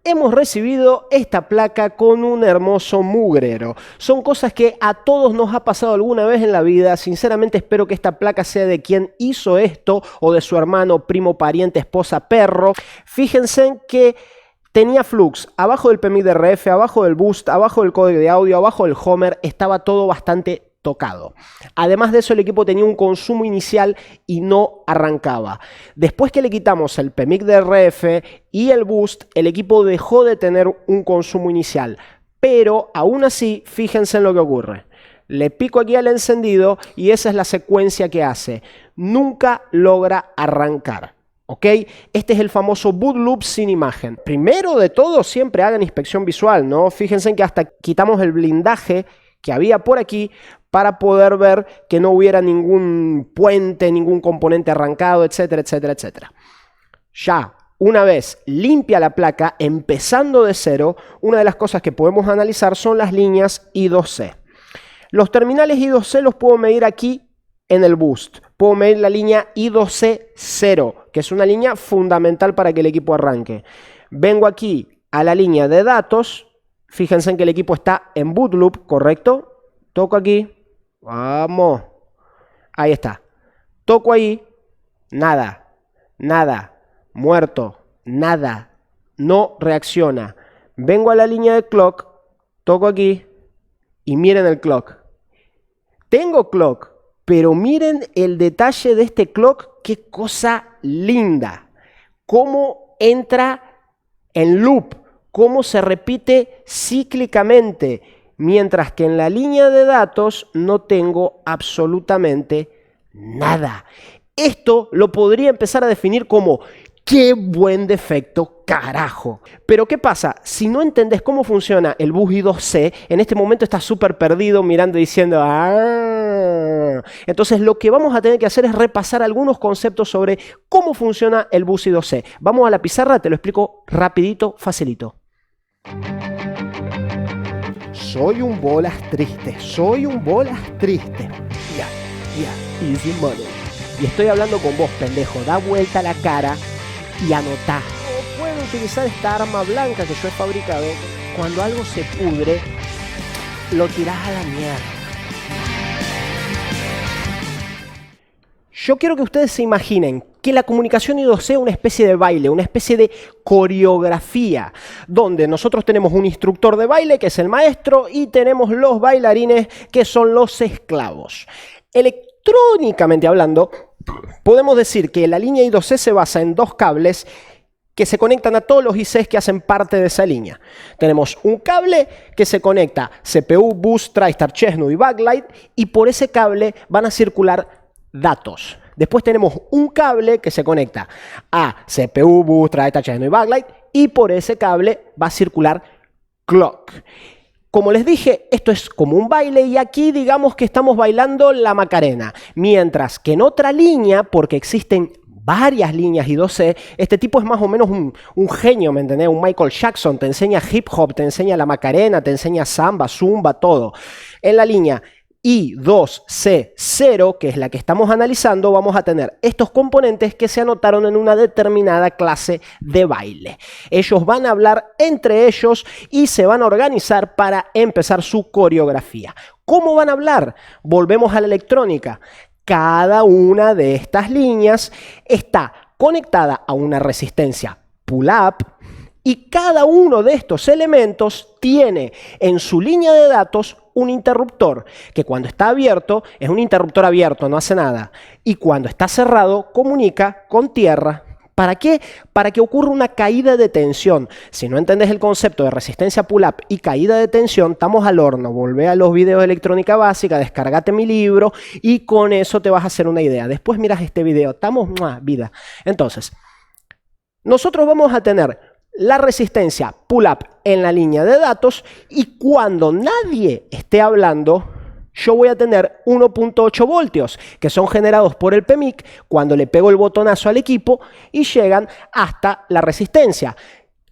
hemos recibido esta placa con un hermoso mugrero. Son cosas que a todos nos ha pasado alguna vez en la vida. Sinceramente espero que esta placa sea de quien hizo esto o de su hermano, primo, pariente, esposa, perro. Fíjense en que tenía flux abajo del PMIC de RF, abajo del boost, abajo del códec de audio, abajo del Homer. Estaba todo bastante tocado. Además de eso, el equipo tenía un consumo inicial y no arrancaba. Después que le quitamos el PMIC de RF y el boost, el equipo dejó de tener un consumo inicial. Pero aún así, fíjense en lo que ocurre. Le pico aquí al encendido y esa es la secuencia que hace. Nunca logra arrancar. ¿Ok? Este es el famoso boot loop sin imagen. Primero de todo, siempre hagan inspección visual, ¿no? Fíjense en que hasta quitamos el blindaje que había por aquí para poder ver que no hubiera ningún puente, ningún componente arrancado, etcétera, etcétera, etcétera. Ya una vez limpia la placa, empezando de cero, una de las cosas que podemos analizar son las líneas I2C. Los terminales I2C los puedo medir aquí en el boost. Puedo medir la línea I2C 0, que es una línea fundamental para que el equipo arranque. Vengo aquí a la línea de datos. Fíjense en que el equipo está en boot loop, ¿correcto? Toco aquí. Vamos. Ahí está. Toco ahí. Nada. Nada. Muerto. Nada. No reacciona. Vengo a la línea de clock. Toco aquí. Y miren el clock. Tengo clock. Pero miren el detalle de este clock. Qué cosa linda. Cómo entra en loop. Cómo se repite cíclicamente. Mientras que en la línea de datos no tengo absolutamente nada. Esto lo podría empezar a definir como ¡qué buen defecto, carajo! Pero ¿qué pasa? Si no entendés cómo funciona el bus I2C, en este momento estás súper perdido mirando y diciendo ¡ah! Entonces lo que vamos a tener que hacer es repasar algunos conceptos sobre cómo funciona el bus I2C. Vamos a la pizarra, te lo explico rapidito, facilito. Soy un bolas triste, soy un bolas triste. Easy money. Y estoy hablando con vos, pendejo. Da vuelta la cara y anotá. No puedo utilizar esta arma blanca que yo he fabricado. Cuando algo se pudre, lo tirás a la mierda. Yo quiero que ustedes se imaginen que la comunicación I2C es una especie de baile, una especie de coreografía, donde nosotros tenemos un instructor de baile, que es el maestro, y tenemos los bailarines, que son los esclavos. Electrónicamente hablando, podemos decir que la línea I2C se basa en dos cables que se conectan a todos los ICs que hacen parte de esa línea. Tenemos un cable que se conecta CPU, boost, TriStar, Chestnut y Backlight, y por ese cable van a circular datos. Después tenemos un cable que se conecta a CPU, boost, TriStar, Chestnut y Backlight, y por ese cable va a circular clock. Como les dije, esto es como un baile y aquí digamos que estamos bailando la Macarena. Mientras que en otra línea, porque existen varias líneas I2C, este tipo es más o menos un genio, ¿me entendés? Un Michael Jackson, te enseña hip hop, te enseña la Macarena, te enseña samba, zumba, todo. En la línea I2C0, que es la que estamos analizando, vamos a tener estos componentes que se anotaron en una determinada clase de baile. Ellos van a hablar entre ellos y se van a organizar para empezar su coreografía. ¿Cómo van a hablar? Volvemos a la electrónica. Cada una de estas líneas está conectada a una resistencia pull-up y cada uno de estos elementos tiene en su línea de datos un interruptor, que cuando está abierto es un interruptor abierto, no hace nada. Y cuando está cerrado comunica con tierra. ¿Para qué? Para que ocurra una caída de tensión. Si no entendés el concepto de resistencia pull-up y caída de tensión, estamos al horno. Volvé a los videos de electrónica básica, descargate mi libro y con eso te vas a hacer una idea. Después miras este video. Estamos, vida. Entonces, nosotros vamos a tener la resistencia pull-up en la línea de datos y cuando nadie esté hablando, yo voy a tener 1.8 voltios que son generados por el PMIC cuando le pego el botonazo al equipo y llegan hasta la resistencia.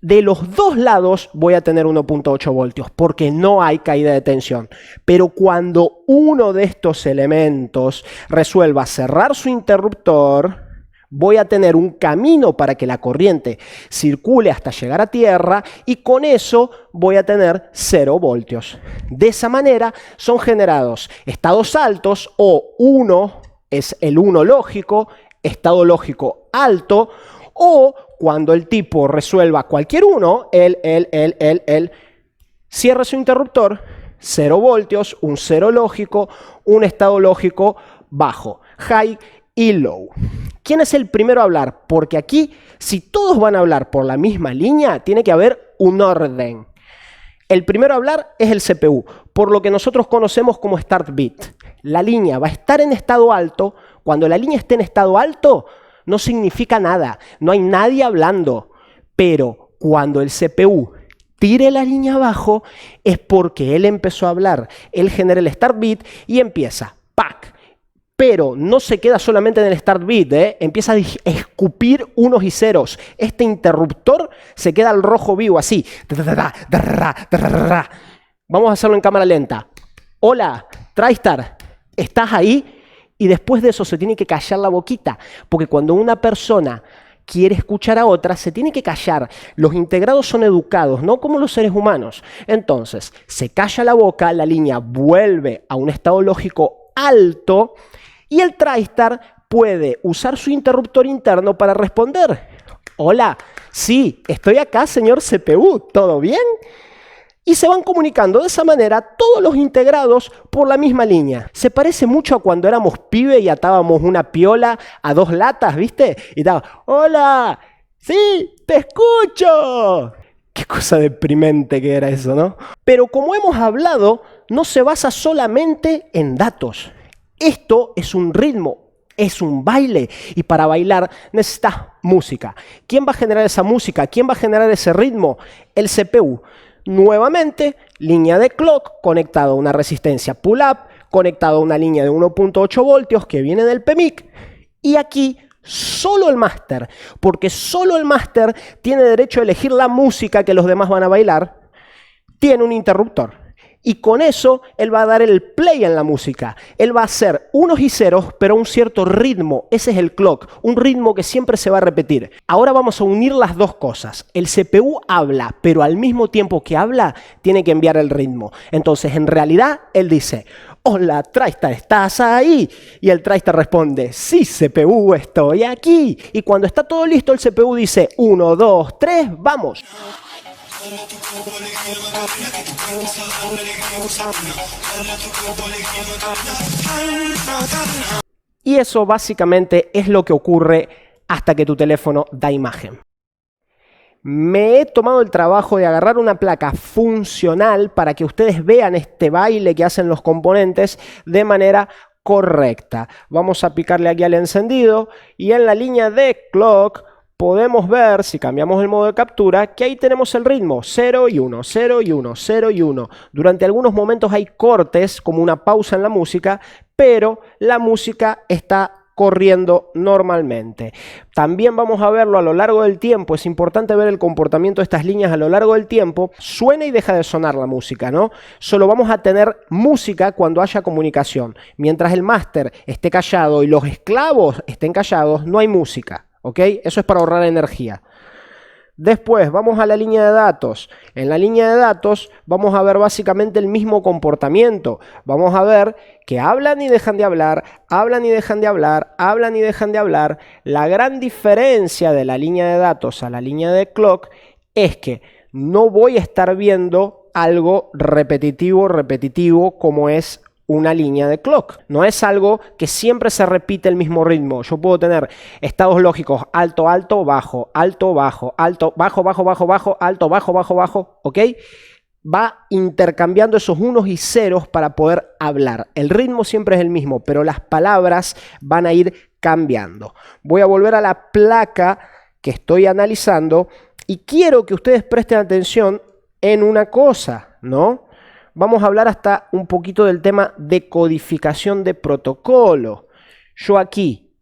De los dos lados voy a tener 1.8 voltios porque no hay caída de tensión. Pero cuando uno de estos elementos resuelva cerrar su interruptor, Voy a tener un camino para que la corriente circule hasta llegar a tierra y con eso voy a tener 0 voltios. De esa manera son generados estados altos o 1 es el 1 lógico, estado lógico alto, o cuando el tipo resuelva cualquier 1, él cierra su interruptor, 0 voltios, un 0 lógico, un estado lógico bajo, high y low. ¿Quién es el primero a hablar? Porque aquí, si todos van a hablar por la misma línea, tiene que haber un orden. El primero a hablar es el CPU, por lo que nosotros conocemos como start bit. La línea va a estar en estado alto. Cuando la línea esté en estado alto, no significa nada, no hay nadie hablando. Pero cuando el CPU tire la línea abajo, es porque él empezó a hablar. Él genera el start bit y empieza, ¡pac! Pero no se queda solamente en el start bit, empieza a escupir unos y ceros. Este interruptor se queda al rojo vivo, así. Vamos a hacerlo en cámara lenta. Hola, TriStar, ¿estás ahí? Y después de eso se tiene que callar la boquita, porque cuando una persona quiere escuchar a otra, se tiene que callar. Los integrados son educados, no como los seres humanos. Entonces, se calla la boca, la línea vuelve a un estado lógico alto, y el TriStar puede usar su interruptor interno para responder. Hola, sí, estoy acá, señor CPU, ¿todo bien? Y se van comunicando de esa manera todos los integrados por la misma línea. Se parece mucho a cuando éramos pibe y atábamos una piola a 2 latas, ¿viste? Y estaba, hola, sí, te escucho. Qué cosa deprimente que era eso, ¿no? Pero como hemos hablado, no se basa solamente en datos. Esto es un ritmo, es un baile, y para bailar necesitas música. ¿Quién va a generar esa música? ¿Quién va a generar ese ritmo? El CPU. Nuevamente, línea de clock conectado a una resistencia pull-up, conectado a una línea de 1.8 voltios que viene del PMIC, y aquí solo el máster, porque solo el máster tiene derecho a elegir la música que los demás van a bailar, tiene un interruptor. Y con eso, él va a dar el play en la música. Él va a hacer unos y ceros, pero a un cierto ritmo. Ese es el clock, un ritmo que siempre se va a repetir. Ahora vamos a unir las dos cosas. El CPU habla, pero al mismo tiempo que habla, tiene que enviar el ritmo. Entonces, en realidad, él dice, hola, TriStar, ¿estás ahí? Y el TriStar responde, sí, CPU, estoy aquí. Y cuando está todo listo, el CPU dice, 1, 2, 3, ¡vamos! Y eso básicamente es lo que ocurre hasta que tu teléfono da imagen. Me he tomado el trabajo de agarrar una placa funcional para que ustedes vean este baile que hacen los componentes de manera correcta. Vamos a picarle aquí al encendido y en la línea de clock podemos ver, si cambiamos el modo de captura, que ahí tenemos el ritmo 0 y 1, 0 y 1, 0 y 1. Durante algunos momentos hay cortes, como una pausa en la música, pero la música está corriendo normalmente. También vamos a verlo a lo largo del tiempo. Es importante ver el comportamiento de estas líneas a lo largo del tiempo. Suena y deja de sonar la música, ¿no? Solo vamos a tener música cuando haya comunicación. Mientras el máster esté callado y los esclavos estén callados, no hay música. ¿Ok? Eso es para ahorrar energía. Después vamos a la línea de datos. En la línea de datos vamos a ver básicamente el mismo comportamiento. Vamos a ver que hablan y dejan de hablar, hablan y dejan de hablar, hablan y dejan de hablar. La gran diferencia de la línea de datos a la línea de clock es que no voy a estar viendo algo repetitivo como es una línea de clock. No es algo que siempre se repite el mismo ritmo. Yo puedo tener estados lógicos alto, alto, bajo, alto, bajo, alto, bajo, bajo, bajo, bajo, alto, bajo, bajo, bajo, ¿ok? Va intercambiando esos unos y ceros para poder hablar. El ritmo siempre es el mismo, pero las palabras van a ir cambiando. Voy a volver a la placa que estoy analizando y quiero que ustedes presten atención en una cosa, ¿no? Vamos a hablar hasta un poquito del tema de codificación de protocolo. Yo aquí,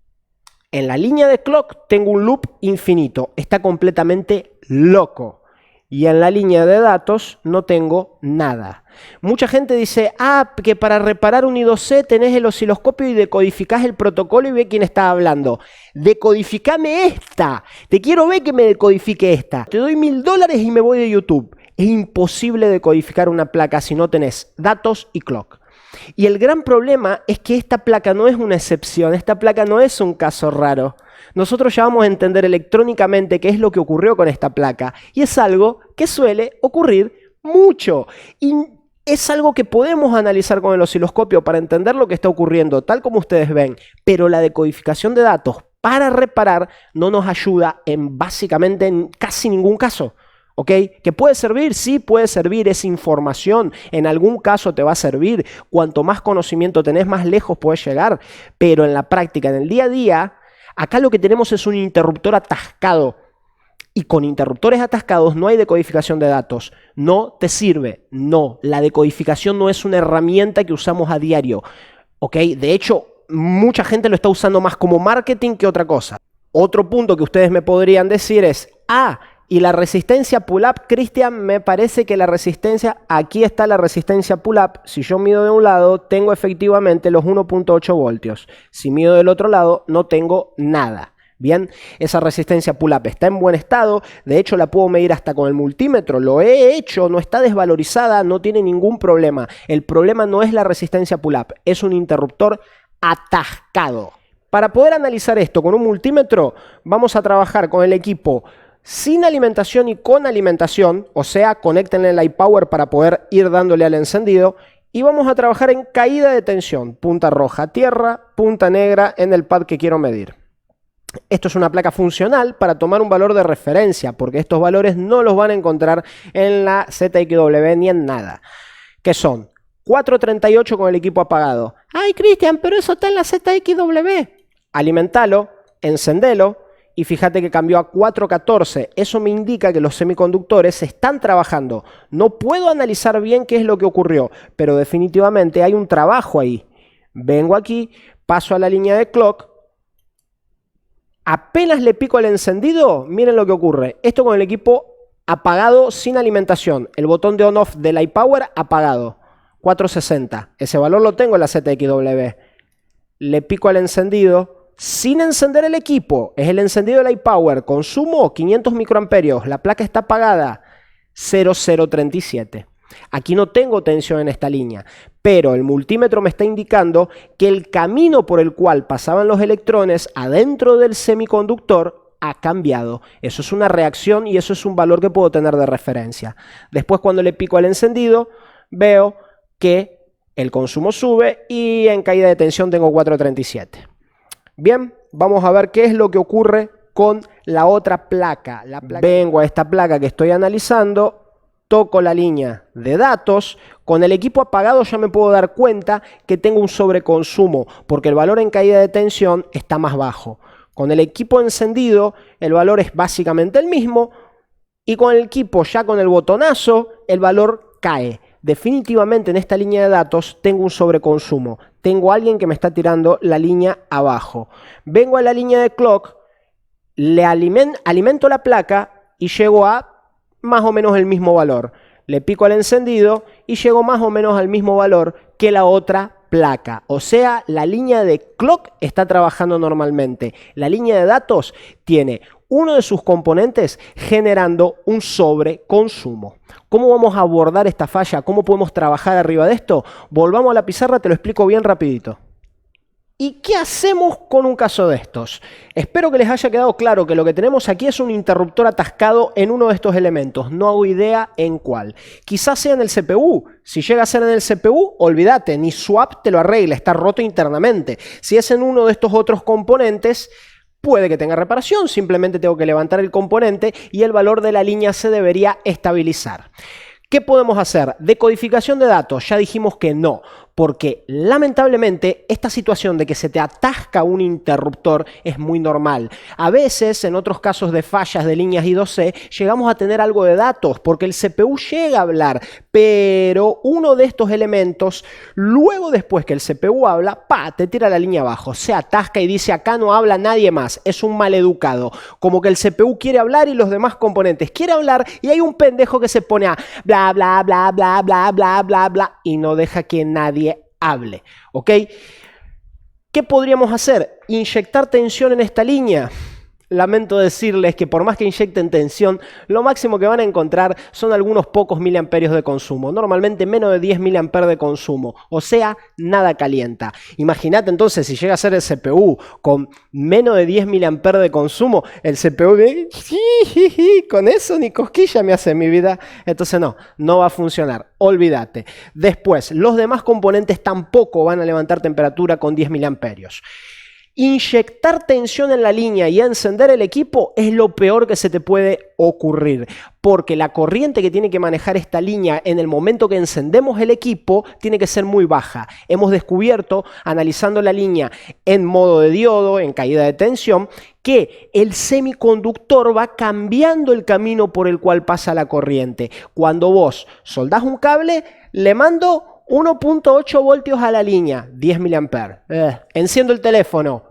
en la línea de clock, tengo un loop infinito. Está completamente loco. Y en la línea de datos no tengo nada. Mucha gente dice, que para reparar un I2C tenés el osciloscopio y decodificás el protocolo y ve quién está hablando. Decodificame esta. Te quiero ver que me decodifique esta. Te doy $1000 y me voy de YouTube. Es imposible decodificar una placa si no tenés datos y clock. Y el gran problema es que esta placa no es una excepción. Esta placa no es un caso raro. Nosotros ya vamos a entender electrónicamente qué es lo que ocurrió con esta placa. Y es algo que suele ocurrir mucho. Y es algo que podemos analizar con el osciloscopio para entender lo que está ocurriendo, tal como ustedes ven. Pero la decodificación de datos para reparar no nos ayuda básicamente en casi ningún caso. ¿Ok? ¿Que puede servir? Sí, puede servir, es información. En algún caso te va a servir. Cuanto más conocimiento tenés, más lejos puedes llegar. Pero en la práctica, en el día a día, acá lo que tenemos es un interruptor atascado. Y con interruptores atascados no hay decodificación de datos. No te sirve. No, la decodificación no es una herramienta que usamos a diario. ¿Ok? De hecho, mucha gente lo está usando más como marketing que otra cosa. Otro punto que ustedes me podrían decir es, y la resistencia pull-up, Cristian, me parece que la resistencia, aquí está la resistencia pull-up. Si yo mido de un lado, tengo efectivamente los 1.8 voltios. Si mido del otro lado, no tengo nada. Bien, esa resistencia pull-up está en buen estado. De hecho, la puedo medir hasta con el multímetro. Lo he hecho, no está desvalorizada, no tiene ningún problema. El problema no es la resistencia pull-up, es un interruptor atascado. Para poder analizar esto con un multímetro, vamos a trabajar con el equipo sin alimentación y con alimentación, o sea, conéctenle el iPower para poder ir dándole al encendido, y vamos a trabajar en caída de tensión, punta roja tierra, punta negra en el pad que quiero medir. Esto es una placa funcional para tomar un valor de referencia, porque estos valores no los van a encontrar en la ZXW ni en nada, que son 438 con el equipo apagado. ¡Ay, Cristian, pero eso está en la ZXW! Alimentalo, encendelo, y fíjate que cambió a 414. Eso me indica que los semiconductores están trabajando. No puedo analizar bien qué es lo que ocurrió, pero definitivamente hay un trabajo ahí. Vengo aquí, paso a la línea de clock. Apenas le pico el encendido, miren lo que ocurre. Esto con el equipo apagado sin alimentación. El botón de on-off del iPower apagado. 460. Ese valor lo tengo en la ZXW. Le pico al encendido. Sin encender el equipo, es el encendido del iPower, consumo 500 microamperios, la placa está apagada, 0037. Aquí no tengo tensión en esta línea, pero el multímetro me está indicando que el camino por el cual pasaban los electrones adentro del semiconductor ha cambiado. Eso es una reacción y eso es un valor que puedo tener de referencia. Después, cuando le pico al encendido, veo que el consumo sube y en caída de tensión tengo 437. Bien, vamos a ver qué es lo que ocurre con la otra placa. Vengo a esta placa que estoy analizando, toco la línea de datos. Con el equipo apagado ya me puedo dar cuenta que tengo un sobreconsumo, porque el valor en caída de tensión está más bajo. Con el equipo encendido, el valor es básicamente el mismo, y con el equipo ya con el botonazo, el valor cae. Definitivamente en esta línea de datos tengo un sobreconsumo. Tengo a alguien que me está tirando la línea abajo. Vengo a la línea de clock, le alimento la placa y llego a más o menos el mismo valor. Le pico al encendido y llego más o menos al mismo valor que la otra placa. O sea, la línea de clock está trabajando normalmente. La línea de datos tiene uno de sus componentes generando un sobreconsumo. ¿Cómo vamos a abordar esta falla? ¿Cómo podemos trabajar arriba de esto? Volvamos a la pizarra, te lo explico bien rapidito. ¿Y qué hacemos con un caso de estos? Espero que les haya quedado claro que lo que tenemos aquí es un interruptor atascado en uno de estos elementos. No hago idea en cuál. Quizás sea en el CPU. Si llega a ser en el CPU, olvídate, ni swap te lo arregla, está roto internamente. Si es en uno de estos otros componentes, puede que tenga reparación, simplemente tengo que levantar el componente y el valor de la línea se debería estabilizar. ¿Qué podemos hacer? Decodificación de datos, ya dijimos que no. porque lamentablemente esta situación de que se te atasca un interruptor es muy normal. A veces, en otros casos de fallas de líneas I2C, llegamos a tener algo de datos, porque el CPU llega a hablar, pero uno de estos elementos, luego después que el CPU habla, te tira la línea abajo, se atasca y dice acá no habla nadie más, es un maleducado, como que el CPU quiere hablar y los demás componentes quieren hablar y hay un pendejo que se pone a bla bla bla bla bla bla bla bla y no deja que nadie hable, ¿ok? ¿Qué podríamos hacer? ¿Inyectar tensión en esta línea? Lamento decirles que por más que inyecten tensión, lo máximo que van a encontrar son algunos pocos miliamperios de consumo, normalmente menos de 10 miliamperios de consumo, o sea, nada calienta. Imagínate entonces si llega a ser el CPU con menos de 10 miliamperios de consumo, el CPU de con eso ni cosquilla me hace en mi vida, entonces no va a funcionar, olvídate. Después, los demás componentes tampoco van a levantar temperatura con 10 miliamperios. Inyectar tensión en la línea y encender el equipo es lo peor que se te puede ocurrir, porque la corriente que tiene que manejar esta línea en el momento que encendemos el equipo tiene que ser muy baja. Hemos descubierto, analizando la línea en modo de diodo, en caída de tensión, que el semiconductor va cambiando el camino por el cual pasa la corriente. Cuando vos soldás un cable, le mando 1.8 voltios a la línea, 10 miliamperios. Enciendo el teléfono.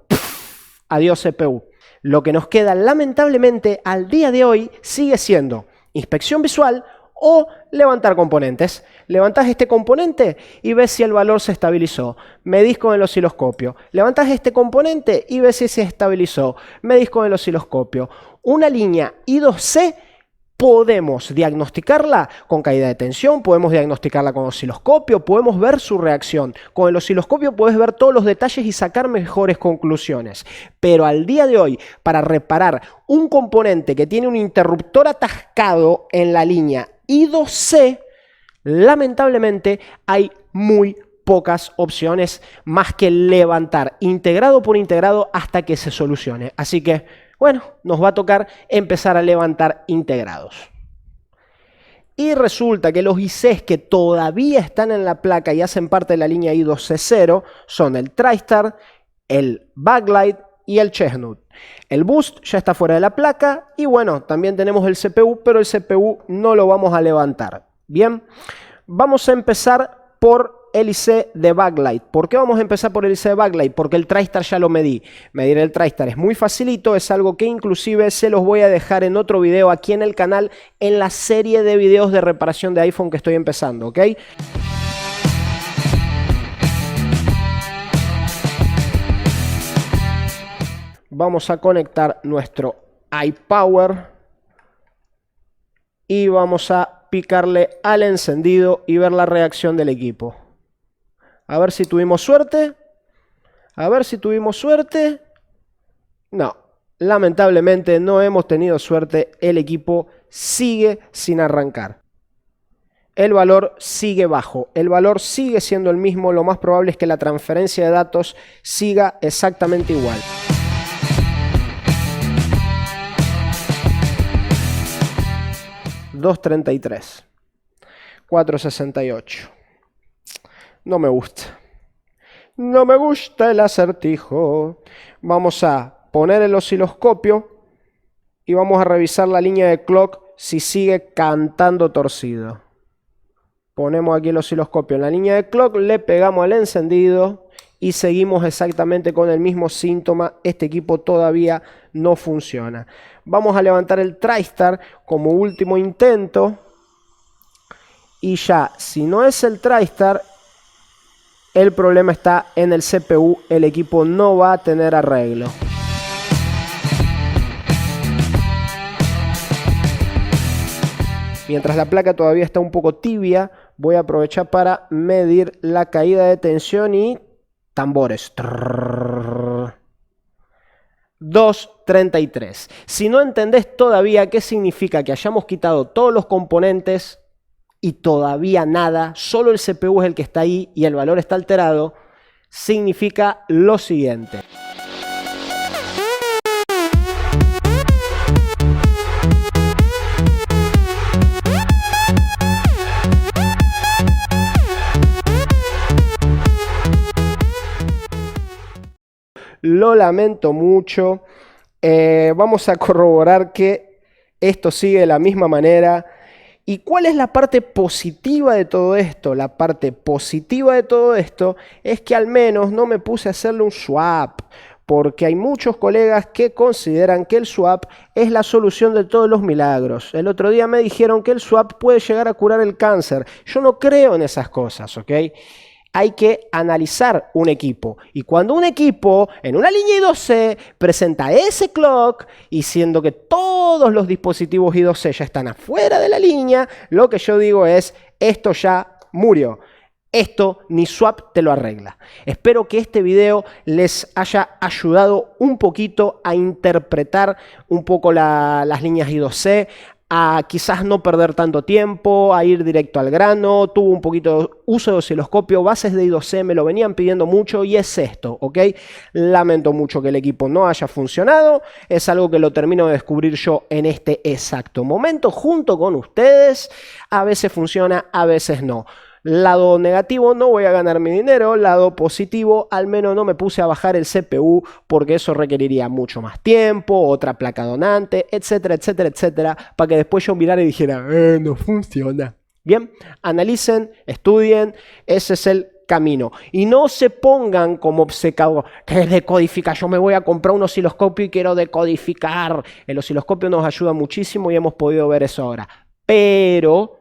Adiós CPU. Lo que nos queda lamentablemente al día de hoy sigue siendo inspección visual o levantar componentes. Levantás este componente y ves si el valor se estabilizó. Medís con el osciloscopio. Levantás este componente y ves si se estabilizó. Medís con el osciloscopio. Una línea I2C podemos diagnosticarla con caída de tensión, podemos diagnosticarla con osciloscopio, podemos ver su reacción. Con el osciloscopio puedes ver todos los detalles y sacar mejores conclusiones. Pero al día de hoy, para reparar un componente que tiene un interruptor atascado en la línea I2C, lamentablemente hay muy pocas opciones más que levantar integrado por integrado hasta que se solucione. Así que bueno, nos va a tocar empezar a levantar integrados. Y resulta que los ICs que todavía están en la placa y hacen parte de la línea I2C0 son el TriStar, el Backlight y el Chestnut. El Boost ya está fuera de la placa y bueno, también tenemos el CPU, pero el CPU no lo vamos a levantar. Bien, vamos a empezar por el IC de Backlight. ¿Por qué vamos a empezar por el IC de Backlight? Porque el TriStar ya lo medí. Medir el TriStar es muy facilito, es algo que inclusive se los voy a dejar en otro video aquí en el canal, en la serie de videos de reparación de iPhone que estoy empezando, ¿ok? Vamos a conectar nuestro iPower y vamos a picarle al encendido y ver la reacción del equipo. A ver si tuvimos suerte. A ver si tuvimos suerte. No, lamentablemente no hemos tenido suerte. El equipo sigue sin arrancar. El valor sigue bajo. El valor sigue siendo el mismo. Lo más probable es que la transferencia de datos siga exactamente igual. $2.33. 4.68. No me gusta. No me gusta el acertijo. Vamos a poner el osciloscopio y vamos a revisar la línea de clock si sigue cantando torcido. Ponemos aquí el osciloscopio en la línea de clock, le pegamos al encendido y seguimos exactamente con el mismo síntoma. Este equipo todavía no funciona. Vamos a levantar el TriStar como último intento. Y ya, si no es el TriStar, el problema está en el CPU, el equipo no va a tener arreglo. Mientras la placa todavía está un poco tibia, voy a aprovechar para medir la caída de tensión y tambores. 2.33. Si no entendés todavía qué significa que hayamos quitado todos los componentes y todavía nada, solo el CPU es el que está ahí y el valor está alterado, significa lo siguiente. Lo lamento mucho. Vamos a corroborar que esto sigue de la misma manera. ¿Y cuál es la parte positiva de todo esto? La parte positiva de todo esto es que al menos no me puse a hacerle un swap, porque hay muchos colegas que consideran que el swap es la solución de todos los milagros. El otro día me dijeron que el swap puede llegar a curar el cáncer. Yo no creo en esas cosas, ¿ok? Hay que analizar un equipo. Y cuando un equipo en una línea I2C presenta ese clock, y siendo que todos los dispositivos I2C ya están afuera de la línea, lo que yo digo es, esto ya murió. Esto ni swap te lo arregla. Espero que este video les haya ayudado un poquito a interpretar un poco las líneas I2C, a quizás no perder tanto tiempo, a ir directo al grano. Tuve un poquito de uso de osciloscopio, bases de I2C, me lo venían pidiendo mucho y es esto, ¿ok? Lamento mucho que el equipo no haya funcionado, es algo que lo termino de descubrir yo en este exacto momento junto con ustedes. A veces funciona, a veces no. Lado negativo, no voy a ganar mi dinero. Lado positivo, al menos no me puse a bajar el CPU porque eso requeriría mucho más tiempo, otra placa donante, etcétera, etcétera, etcétera, para que después yo mirara y dijera, no funciona. Bien, analicen, estudien, ese es el camino. Y no se pongan como obcecados, que decodifica, yo me voy a comprar un osciloscopio y quiero decodificar. El osciloscopio nos ayuda muchísimo y hemos podido ver eso ahora. Pero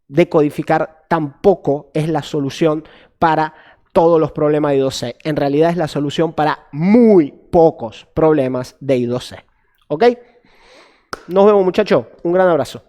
decodificar tampoco es la solución para todos los problemas de I2C. En realidad es la solución para muy pocos problemas de I2C. ¿Ok? Nos vemos, muchachos. Un gran abrazo.